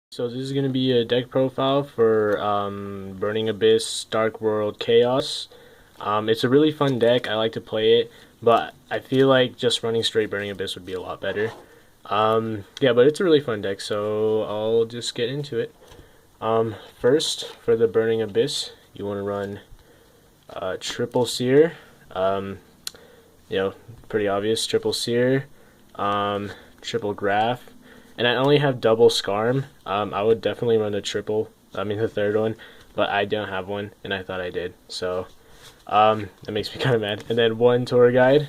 So this is going to be a deck profile for Burning Abyss, Dark World, Chaos. It's a really fun deck. I like to play it, but I feel like just running straight Burning Abyss would be a lot better. Yeah, but it's a really fun deck, so I'll just get into it. First, for the Burning Abyss, you want to run Triple Seer. Um, Pretty obvious. Triple Seer, Triple Graph, and I only have double Scarm. I would definitely run the third one, but I don't have one, and I thought I did. So that makes me kind of mad. And then one Tour Guide,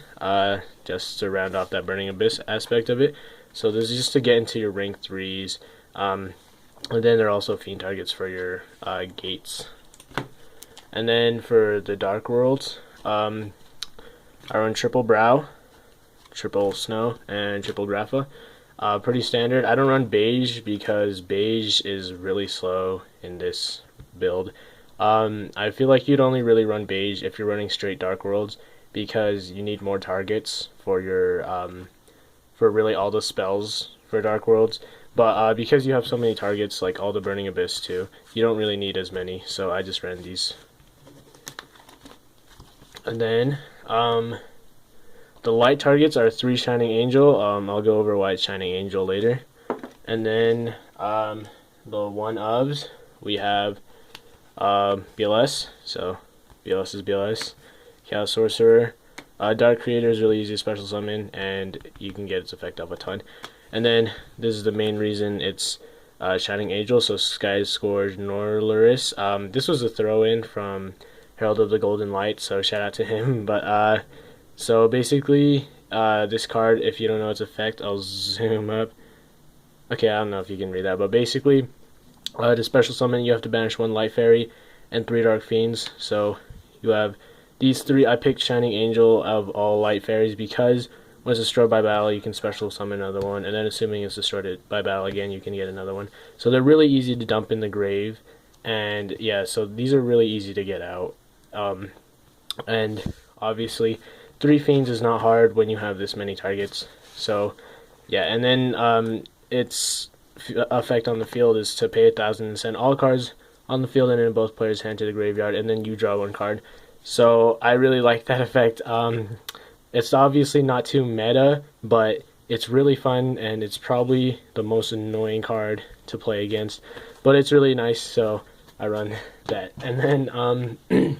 just to round off that Burning Abyss aspect of it. So this is just to get into your rank 3s. And then there are also Fiend targets for your gates. And then for the Dark Worlds, I run Triple Brow, Triple Snow, and Triple Grapha. Pretty standard. I don't run Beige because Beige is really slow in this build. I feel like you'd only really run Beige if you're running straight Dark Worlds because you need more targets for your for really all the spells for Dark Worlds. But because you have so many targets, like all the Burning Abyss too, you don't really need as many. So I just ran these. And then the light targets are 3 Shining Angel. I'll go over White Shining Angel later. And then the one ofs, we have BLS. So BLS is BLS. Chaos Sorcerer. Dark Creator is really easy to special summon, and you can get its effect up a ton. And then this is the main reason it's Shining Angel. So Sky Scourge Norlaris. This was a throw-in from Herald of the Golden Light, so shout out to him. But so basically, this card, if you don't know its effect, I'll zoom up. Okay, I don't know if you can read that, but basically, to special summon, you have to banish 1 Light Fairy and 3 Dark Fiends. So you have these 3. I picked Shining Angel of all Light Fairies because when it's destroyed by battle, you can special summon another one, and then assuming it's destroyed by battle again, you can get another one. So they're really easy to dump in the grave, and yeah, so these are really easy to get out. And obviously 3 Fiends is not hard when you have this many targets. So yeah, and then its effect on the field is to pay 1,000 and send all cards on the field and in both players' hand to the graveyard, and then you draw 1 card. So I really like that effect. It's obviously not too meta, but it's really fun, and it's probably the most annoying card to play against, but it's really nice, so I run that. And then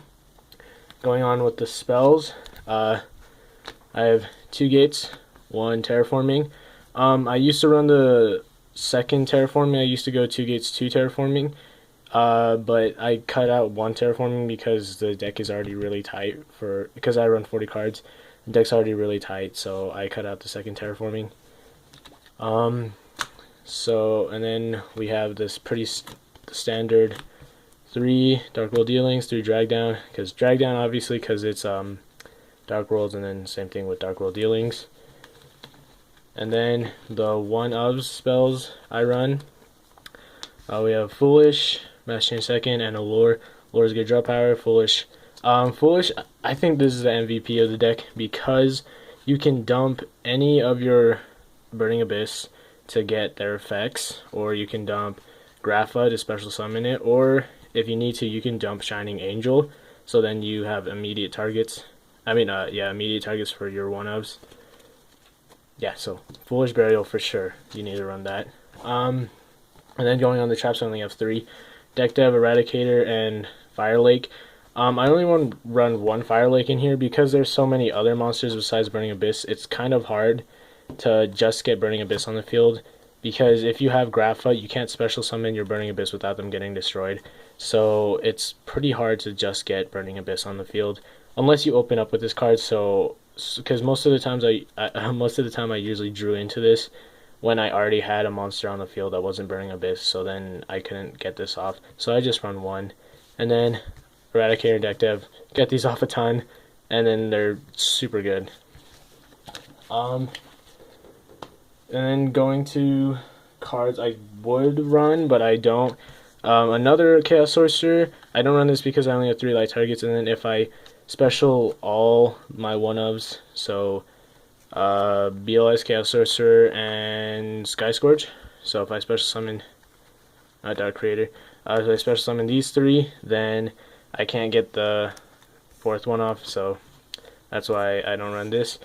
going on with the spells, I have 2 gates, 1 terraforming. I used to run the second terraforming. I used to go 2 gates, 2 terraforming, but I cut out 1 terraforming because the deck is already really tight because I run 40 cards. The deck's already really tight, so I cut out the second terraforming. And then we have this pretty standard 3 Dark World Dealings, 3 Drag Down, because obviously because it's Dark Worlds, and then same thing with Dark World Dealings. And then the one of spells I run, we have Foolish, Mass Change Second, and Allure. Allure is good draw power. Foolish, I think this is the MVP of the deck because you can dump any of your Burning Abyss to get their effects, or you can dump Grapha to special summon it, or if you need to, you can dump Shining Angel, so then you have immediate targets. Immediate targets for your one-ofs. Yeah, so Foolish Burial for sure. You need to run that. And then going on the traps, I only have 3. Deck Dev, Eradicator, and Fire Lake. I only want to run 1 Fire Lake in here because there's so many other monsters besides Burning Abyss. It's kind of hard to just get Burning Abyss on the field, because if you have Grapha, you can't special summon your Burning Abyss without them getting destroyed. So it's pretty hard to just get Burning Abyss on the field unless you open up with this card. So because most of the time I usually drew into this when I already had a monster on the field that wasn't Burning Abyss, so then I couldn't get this off. So I just run 1, and then Eradicator and Deck Dev get these off a ton, and then they're super good. And then going to cards I would run, but I don't. Another Chaos Sorcerer. I don't run this because I only have 3 light targets, and then if I special all my one-ofs, so BLS, Chaos Sorcerer, and Sky Scourge. So if I special summon Dark Creator. If I special summon these 3, then I can't get the 4th one off, so that's why I don't run this.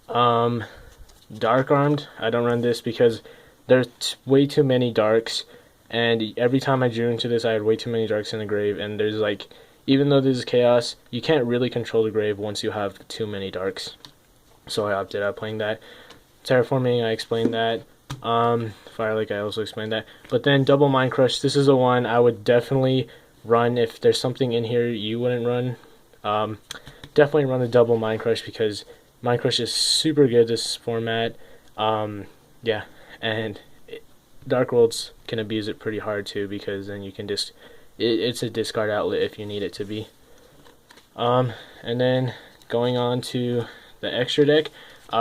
Dark Armed, I don't run this because there's way too many darks, and every time I drew into this I had way too many darks in the grave, and there's like, even though this is chaos, you can't really control the grave once you have too many darks. So I opted out playing that. Terraforming, I explained that. Firelink, I also explained that. But then Double Mind Crush, this is the one I would definitely run if there's something in here you wouldn't run. Definitely run the Double Mind Crush because Mind Crush is super good this format. Yeah, and Dark Worlds can abuse it pretty hard too because then you can just it's a discard outlet if you need it to be. And then going on to the extra deck,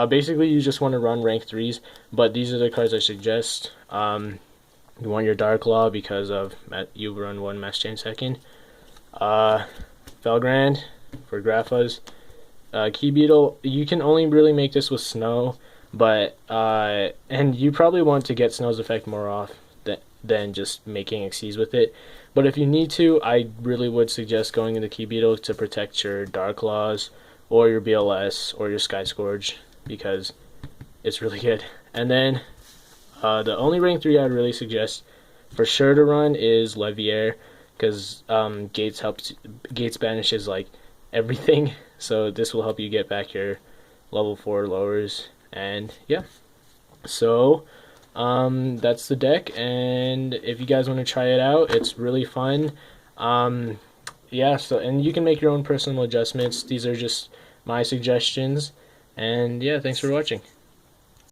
basically you just want to run rank 3s, but these are the cards I suggest. You want your Dark Law because of you run 1 Mass Chain second. Felgrand for Graphas. Key Beetle, you can only really make this with Snow, but and you probably want to get Snow's effect more off than just making Xyz with it. But if you need to, I really would suggest going into Key Beetle to protect your Dark Laws or your BLS or your Sky Scourge because it's really good. And then the only rank 3 I'd really suggest for sure to run is Leviair because Gates banishes like everything, so this will help you get back your level 4 lowers. And yeah, so that's the deck, and if you guys want to try it out, it's really fun. Yeah, so and you can make your own personal adjustments. These are just my suggestions, and yeah, thanks for watching.